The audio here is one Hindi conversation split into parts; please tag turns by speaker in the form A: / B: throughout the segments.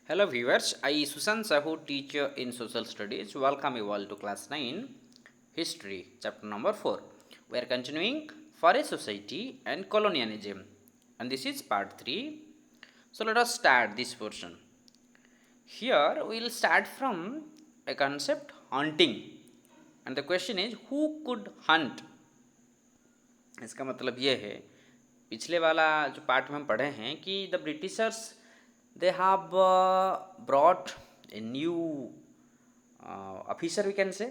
A: Hello viewers, I Susan Sahu, teacher in social studies. Welcome you all to class 9 history chapter number 4. We are continuing forest society and colonialism, and this is part 3. So let us start this portion. Here we will start from a concept hunting, and the question is who could hunt. इसका मतलब ये है, पिछले वाला जो पार्ट में हम पढ़े हैं कि the Britishers they have brought a new officer we can say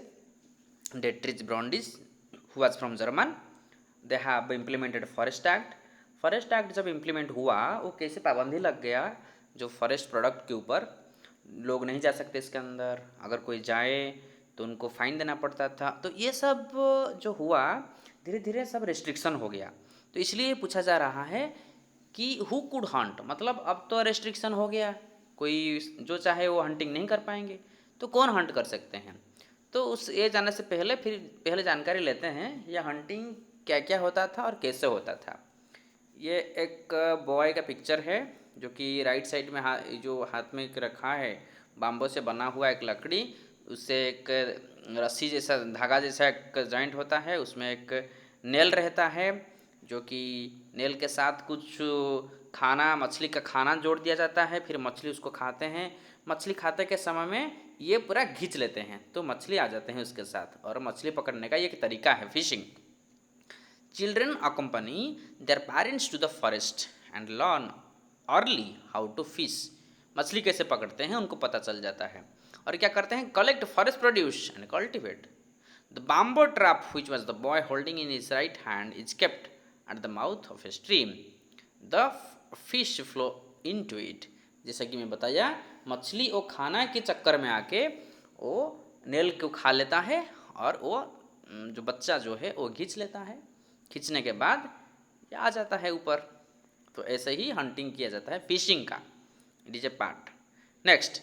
A: Dietrich Brandis who was from German. They have implemented forest act. Forest act जब इम्प्लीमेंट हुआ वो कैसे पाबंदी लग गया जो फॉरेस्ट प्रोडक्ट के ऊपर. लोग नहीं जा सकते इसके अंदर, अगर कोई जाए तो उनको फ़ाइन देना पड़ता था. तो ये सब जो हुआ धीरे धीरे सब रेस्ट्रिक्शन हो गया. तो इसलिए पूछा जा रहा है कि हु कुड हंट, मतलब अब तो रेस्ट्रिक्शन हो गया, कोई जो चाहे वो हंटिंग नहीं कर पाएंगे, तो कौन हंट कर सकते हैं. तो उस ये जानने से पहले जानकारी लेते हैं यह हंटिंग क्या क्या होता था और कैसे होता था. ये एक बॉय का पिक्चर है जो कि राइट साइड में जो हाथ में रखा है बाम्बो से बना हुआ एक लकड़ी, उससे एक रस्सी जैसा धागा जैसा एक जॉइंट होता है, उसमें एक नेल रहता है जो कि नेल के साथ कुछ खाना, मछली का खाना जोड़ दिया जाता है, फिर मछली उसको खाते हैं. मछली खाते के समय में ये पूरा खींच लेते हैं तो मछली आ जाते हैं उसके साथ, और मछली पकड़ने का ये एक तरीका है fishing. Children accompany their parents to the forest and learn early how to fish. मछली कैसे पकड़ते हैं उनको पता चल जाता है. और क्या करते हैं, collect forest produce and cultivate. The bamboo trap which was the boy holding in his right hand is kept at the mouth of a stream. The fish flow into it. जैसा कि मैं बताया, मछली वो खाना के चक्कर में आके वो नेल को खा लेता है और वो जो बच्चा जो है वो खींच लेता है. खींचने के बाद ये आ जाता है ऊपर. तो ऐसे ही हंटिंग किया जाता है फिशिंग का. It is a part. Next,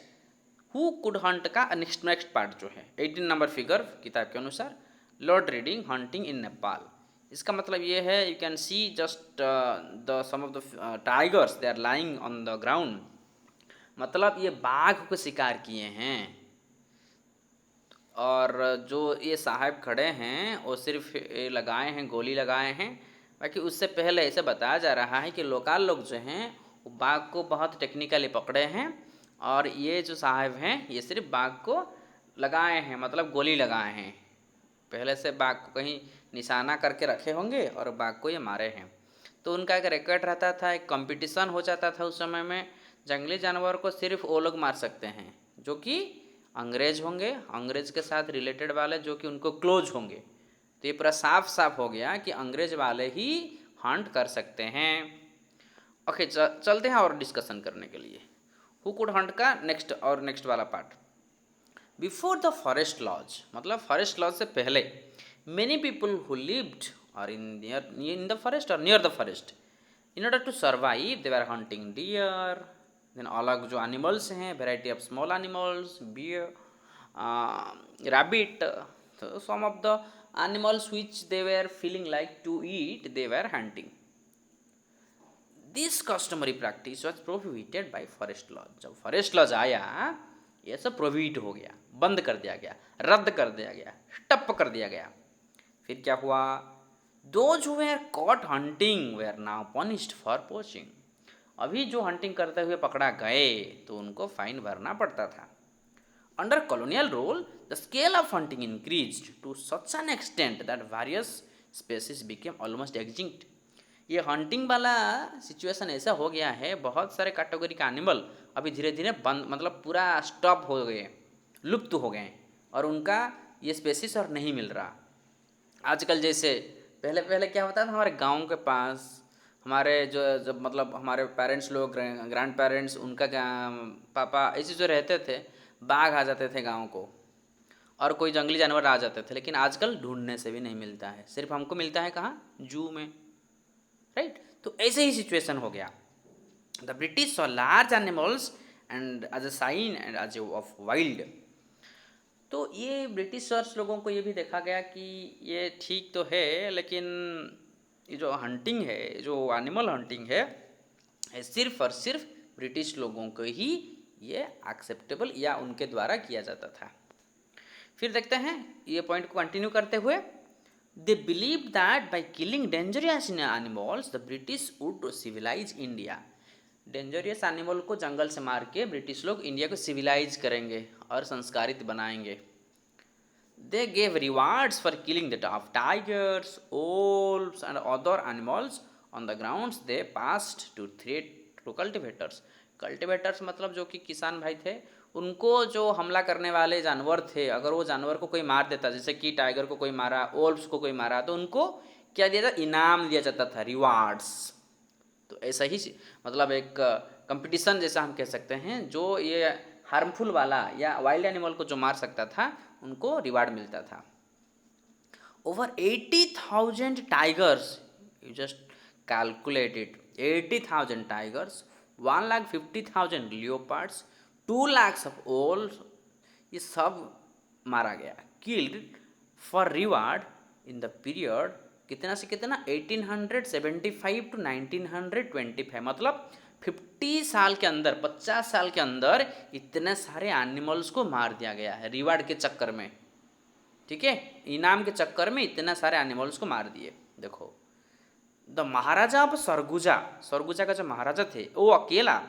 A: who could hunt का नेक्स्ट पार्ट जो है 18 नंबर फिगर किताब के अनुसार, Lord Reading hunting in Nepal. इसका मतलब ये है, you can see just the some of the tigers they are lying on the ground. मतलब ये बाघ को शिकार किए हैं. और जो ये साहब खड़े हैं वो सिर्फ ये लगाए हैं, गोली लगाए हैं. बाकी उससे पहले ऐसे बताया जा रहा है कि लोकल लोग जो हैं वो बाघ को बहुत टेक्निकली पकड़े हैं, और ये जो साहब हैं ये सिर्फ बाघ को लगाए हैं, मतलब गोली लगाए हैं. पहले से बाघ को कहीं निशाना करके रखे होंगे और बाघ को ये मारे हैं. तो उनका एक रिकॉर्ड रहता था, एक कंपटीशन हो जाता था उस समय में. जंगली जानवर को सिर्फ वो लोग मार सकते हैं जो कि अंग्रेज होंगे, अंग्रेज के साथ रिलेटेड वाले जो कि उनको क्लोज होंगे. तो ये पूरा साफ साफ हो गया कि अंग्रेज वाले ही हंट कर सकते हैं. ओके, चलते हैं और डिस्कशन करने के लिए हु कुड हंट का नेक्स्ट वाला part. Before the forest laws, मतलब फॉरेस्ट लॉज से पहले, मेनी पीपल हु लिव्ड और इन द फॉरेस्ट और near the forest, in order to survive they are hunting deer. Then अलग जो एनिमल्स हैं, variety of small animals, bear, rabbit. तो some of the animals which they were feeling like to eat they were hunting. This customary practice was prohibited by forest laws. जब फॉरेस्ट लॉज आया ये सब प्रोहिबिट हो गया, बंद कर दिया गया, रद्द कर दिया गया, ठप्प कर दिया गया. फिर क्या हुआ, those who were caught hunting were now punished for poaching. अभी जो हंटिंग करते हुए पकड़ा गए तो उनको फाइन भरना पड़ता था. Under colonial rule the scale of hunting increased to such an extent that various species became almost extinct. ये हंटिंग वाला सिचुएशन ऐसा हो गया है, बहुत सारे कैटेगरी का एनिमल अभी धीरे धीरे बंद, मतलब पूरा स्टॉप हो गए, लुप्त हो गए, और उनका ये स्पेसीज और नहीं मिल रहा. आजकल जैसे पहले पहले क्या होता था, हमारे गांव के पास हमारे जो जब मतलब हमारे पेरेंट्स लोग, ग्रैंड पेरेंट्स, उनका पापा ऐसे जो रहते थे, बाघ आ जाते थे गांव को और कोई जंगली जानवर आ जाते थे. लेकिन आजकल ढूंढने से भी नहीं मिलता है, सिर्फ हमको मिलता है कहाँ, जू में, राइट. तो ऐसे ही सिचुएशन हो गया. The British saw large animals and as a sign and as of wild. तो ये ब्रिटिशर्स लोगों को ये भी देखा गया कि ये ठीक तो है, लेकिन ये जो हंटिंग है, जो एनिमल हंटिंग है, ये सिर्फ और सिर्फ ब्रिटिश लोगों को ही ये एक्सेप्टेबल या उनके द्वारा किया जाता था। फिर देखते हैं ये पॉइंट को कंटिन्यू करते हुए, they believe that by killing dangerous animals the British would civilise India. Dangerous animal को जंगल से मार के ब्रिटिश लोग इंडिया को सिविलाइज करेंगे और संस्कारित बनाएंगे। They gave rewards for killing the of tigers, wolves and other animals on the grounds they passed to threat to cultivators. Cultivators मतलब जो कि किसान भाई थे, उनको जो हमला करने वाले जानवर थे, अगर वो जानवर को कोई मार देता, जैसे कि टाइगर को कोई मारा, वोल्व्स को कोई मारा, तो उनको क्या दिया जाता, इनाम दिया जाता था, रिवार्ड्स। तो ऐसा ही मतलब एक कंपटीशन जैसा हम कह सकते हैं, जो ये हार्मफुल वाला या वाइल्ड एनिमल को जो मार सकता था उनको रिवार्ड मिलता था। Over 80,000 tigers, you just calculate it, 80,000 tigers, 1,50,000 leopards, 2 lakhs of owls, ये सब मारा गया, killed for reward in the period कितना से कितना 1875 टू 1925, मतलब 50 साल के अंदर, 50 साल के अंदर इतने सारे एनिमल्स को मार दिया गया है रिवार्ड के चक्कर में। ठीक है, इनाम के चक्कर में इतने सारे एनिमल्स को मार दिए। देखो, the Maharaja of Surguja, Surguja का जो महाराजा थे वो अकेला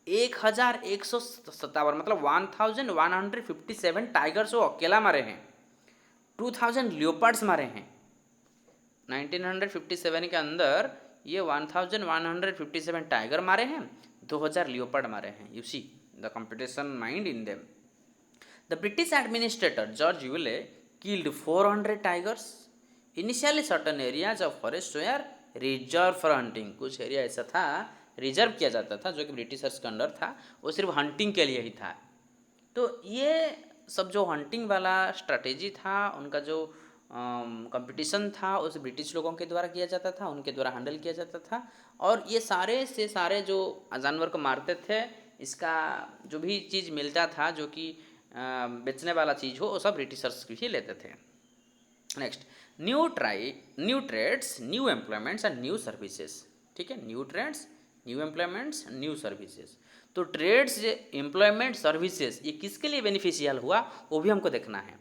A: 1157 मतलब 1157 टाइगर्स वो अकेला मारे हैं, 2000 लियोपार्ड्स मारे हैं। 1957 के अंदर ये 1157 टाइगर मारे हैं, 2000 लियोपार्ड मारे हैं। You see the competition mind in them. The British administrator George Yule killed 400 tigers. Initially certain areas of forest were reserve for hunting, कुछ एरिया ऐसा था रिजर्व किया जाता था जो कि ब्रिटिशर्स के अंडर था, वो सिर्फ हंटिंग के लिए ही था। तो ये सब जो हंटिंग वाला स्ट्रैटेजी था, उनका जो कंपटीशन था, उस ब्रिटिश लोगों के द्वारा किया जाता था, उनके द्वारा हैंडल किया जाता था। और ये सारे से सारे जो जानवर को मारते थे, इसका जो भी चीज़ मिलता था, जो कि बेचने वाला चीज़ हो, वो सब ब्रिटिशर्स ही लेते थे। Next, new trades, new employments and new services. ठीक है, new trades, new employments, new services. तो ट्रेड्स, एम्प्लॉयमेंट, सर्विसेज, ये किसके लिए बेनिफिशियल हुआ वो भी हमको देखना है।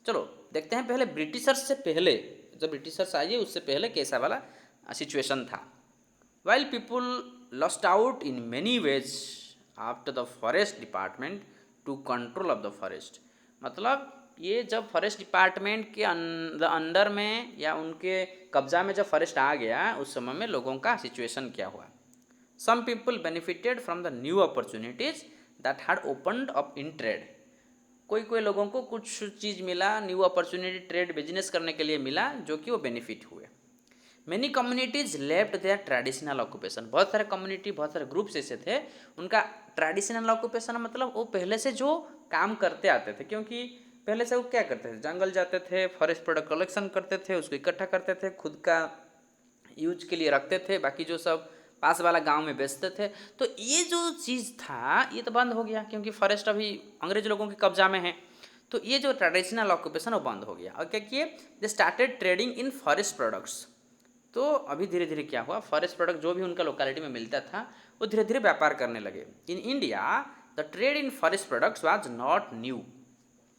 A: चलो देखते हैं पहले ब्रिटिशर्स से पहले, जब ब्रिटिशर्स आए उससे पहले कैसा वाला सिचुएशन था। While people lost out in many ways after the forest department to control of the forest, मतलब ये जब फॉरेस्ट डिपार्टमेंट के अंडर में या उनके कब्जा में जब फॉरेस्ट आ गया, उस समय में लोगों का सिचुएशन क्या हुआ। Some people benefited from the new opportunities that had opened up in trade. कोई कोई लोगों को कुछ चीज़ मिला, न्यू अपॉर्चुनिटी ट्रेड बिजनेस करने के लिए मिला, जो कि वो बेनिफिट हुए। Many communities left there traditional occupation, बहुत सारे कम्युनिटी, बहुत सारे ग्रुप्स ऐसे थे, उनका ट्रेडिशनल ऑक्यूपेशन मतलब वो पहले से जो काम करते आते थे, क्योंकि पहले से वो क्या करते थे, जंगल जाते थे, फॉरेस्ट प्रोडक्ट कलेक्शन करते थे, उसको इकट्ठा करते थे, खुद का यूज के लिए रखते थे, बाकी जो सब पास वाला गांव में बेचते थे। तो ये जो चीज़ था ये तो बंद हो गया, क्योंकि फॉरेस्ट अभी अंग्रेज लोगों के कब्जा में है। तो ये जो ट्रेडिशनल ऑक्यूपेशन वो बंद हो गया। और क्या किए, they started trading in forest products. तो अभी धीरे धीरे क्या हुआ, फॉरेस्ट प्रोडक्ट जो भी उनका लोकेलिटी में मिलता था वो धीरे धीरे व्यापार करने लगे। In India the trade in forest products was not new.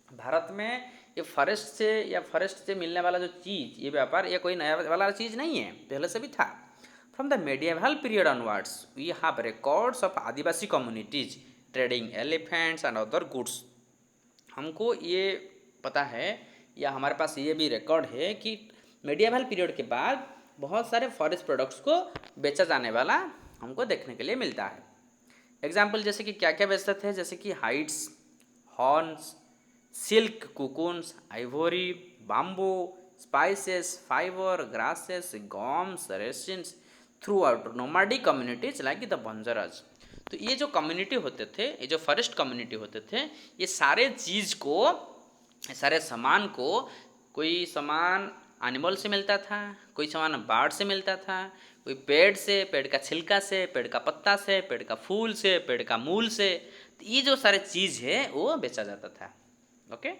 A: Bharat में ये फॉरेस्ट से या फॉरेस्ट से मिलने वाला जो चीज़, ये व्यापार, ये कोई नया वाला चीज़ नहीं है, पहले से भी था। From the medieval period onwards we have records of Adivasi communities trading elephants and other goods. हमको ये पता है या हमारे पास ये भी रिकॉर्ड है कि मेडिएवल पीरियड के बाद बहुत सारे फॉरेस्ट प्रोडक्ट्स को बेचा जाने वाला हमको देखने के लिए मिलता है। एग्जाम्पल जैसे कि क्या क्या बेचते थे, जैसे कि hides, horns, silk, cocoons, ivory, bamboo, spices, fibre, grasses, gums, resins throughout nomadic communities like the Banjaras. तो ये जो कम्युनिटी होते थे, ये जो फॉरेस्ट कम्युनिटी होते थे, ये सारे चीज़ को, सारे सामान को, कोई सामान एनिमल से मिलता था, कोई सामान बर्ड से मिलता था, कोई पेड़ से, पेड़ का छिलका से, पेड़ का पत्ता से, पेड़ का फूल से, पेड़ का मूल से। तो ये जो सारे चीज़ है वो बेचा जाता था। Okay,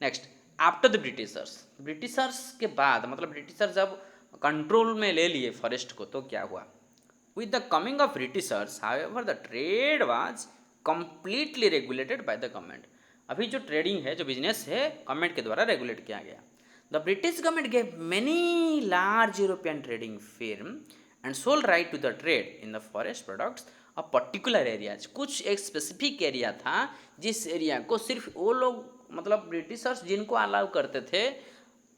A: next, after the Britishers, Britishers के बाद मतलब ब्रिटिशर्स जब कंट्रोल में ले लिए फॉरेस्ट को, तो क्या हुआ, with the coming of Britishers however the trade was completely regulated by the government. अभी जो ट्रेडिंग है, जो बिजनेस है, गवर्नमेंट के द्वारा रेगुलेट किया गया। The British government gave many large European trading firm and sole right to the trade in the forest products of particular areas. कुछ एक स्पेसिफिक एरिया था जिस एरिया को सिर्फ वो लोग, मतलब ब्रिटिशर्स जिनको अलाउ करते थे,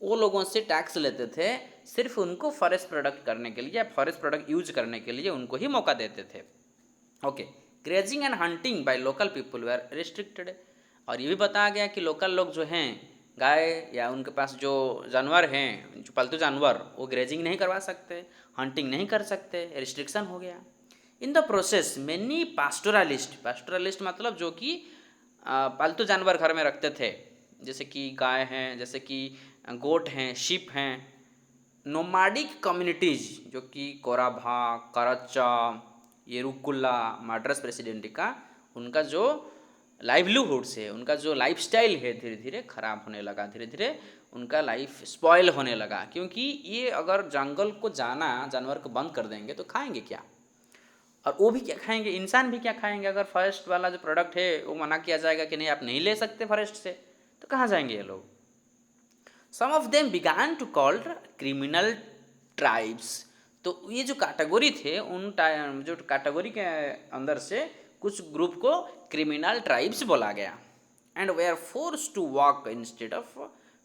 A: वो लोगों से टैक्स लेते थे, सिर्फ उनको फॉरेस्ट प्रोडक्ट करने के लिए, फॉरेस्ट प्रोडक्ट यूज करने के लिए उनको ही मौका देते थे। Okay, grazing and hunting by local people were restricted. और ये भी बताया गया कि लोकल लोग जो हैं, गाय या उनके पास जो जानवर हैं, जो पालतू जानवर, वो ग्रेजिंग नहीं करवा सकते, हंटिंग नहीं कर सकते, रिस्ट्रिक्शन हो गया। इन द प्रोसेस मेनी पास्टोरलिस्ट मतलब जो कि पालतू जानवर घर में रखते थे, जैसे कि गाय हैं, जैसे कि गोट हैं, शिप हैं। नोमाडिक कम्युनिटीज़ जो कि कोराभा, कराचा, येरुकुला, माड्रास प्रेसिडेंटी का, उनका जो लाइवलीहुड्स है, उनका जो लाइफस्टाइल है, धीरे धीरे ख़राब होने लगा, धीरे धीरे उनका लाइफ स्पॉइल होने लगा। क्योंकि ये अगर जंगल को जाना, जानवर को बंद कर देंगे तो खाएंगे क्या, और वो भी क्या खाएंगे, इंसान भी क्या खाएंगे। अगर फॉरेस्ट वाला जो प्रोडक्ट है वो मना किया जाएगा कि नहीं आप नहीं ले सकते फॉरेस्ट से, तो कहाँ जाएंगे ये लोग। Some of them began to called criminal tribes. तो ये जो कैटेगरी थे, उन जो कैटेगरी के अंदर से कुछ ग्रुप को क्रिमिनल ट्राइब्स बोला गया। And were are force to work instead of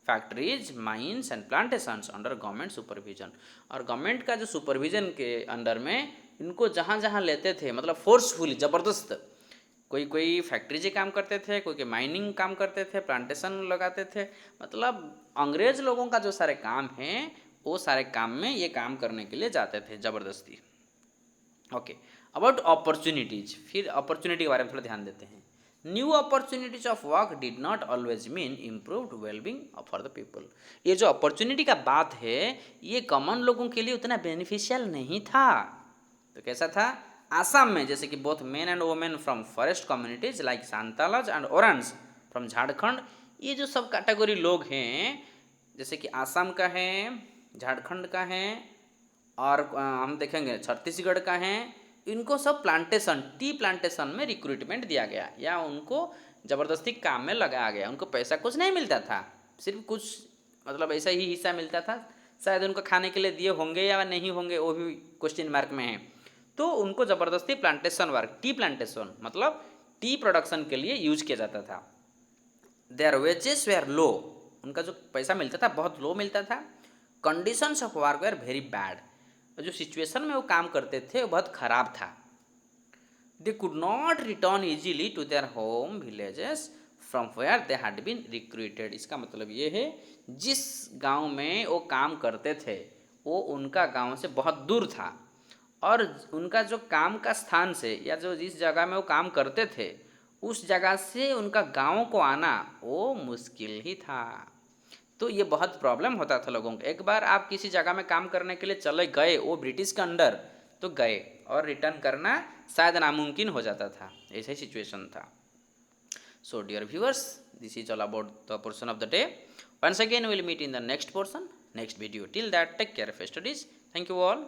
A: factories, mines and plantations under government supervision. और गवर्नमेंट का जो सुपरविजन के अंडर में इनको जहाँ जहाँ लेते थे, मतलब फोर्सफुली, ज़बरदस्त, कोई फैक्ट्री से काम करते थे, कोई माइनिंग काम करते थे, प्लांटेशन लगाते थे, मतलब अंग्रेज लोगों का जो सारे काम हैं वो सारे काम में ये काम करने के लिए जाते थे ज़बरदस्ती। ओके, अबाउट अपॉर्चुनिटीज, फिर अपॉर्चुनिटी के बारे में थोड़ा ध्यान देते हैं। New opportunities of work did not always mean improved wellbeing for the people. ये जो अपॉर्चुनिटी का बात है, ये कॉमन लोगों के लिए उतना बेनिफिशियल नहीं था। तो कैसा था, आसाम में जैसे कि both men and women from forest communities like Santhals and Oraons from Jharkhand, ये जो सब कैटेगरी लोग हैं, जैसे कि आसाम का है, झारखंड का है, और हम देखेंगे छत्तीसगढ़ का है, इनको सब प्लांटेशन, टी प्लांटेशन में रिक्रूटमेंट दिया गया, या उनको ज़बरदस्ती काम में लगाया गया। उनको पैसा कुछ नहीं मिलता था, सिर्फ कुछ मतलब ऐसा ही हिस्सा मिलता था। शायद उनको खाने के लिए दिए होंगे या नहीं होंगे, वो भी क्वेश्चन मार्क में है। तो उनको ज़बरदस्ती प्लांटेशन वर्क, टी प्लांटेशन मतलब टी प्रोडक्शन के लिए यूज किया जाता था। देयर वेजेस वेयर लो, उनका जो पैसा मिलता था बहुत लो मिलता था। Conditions of work were very bad, जो सिचुएशन में वो काम करते थे वो बहुत ख़राब था। They could not return easily to their home villages from where they had been recruited. इसका मतलब ये है, जिस गांव में वो काम करते थे वो उनका गांव से बहुत दूर था, और उनका जो काम का स्थान से, या जो जिस जगह में वो काम करते थे, उस जगह से उनका गांव को आना वो मुश्किल ही था। तो ये बहुत प्रॉब्लम होता था लोगों को। एक बार आप किसी जगह में काम करने के लिए चले गए, वो ब्रिटिश के अंडर, तो गए, और रिटर्न करना शायद नामुमकिन हो जाता था, ऐसा ही सिचुएशन था। So dear viewers, this is all about the portion of the day. Once again will meet in the next portion, next video. Till that take care of studies. Thank you all.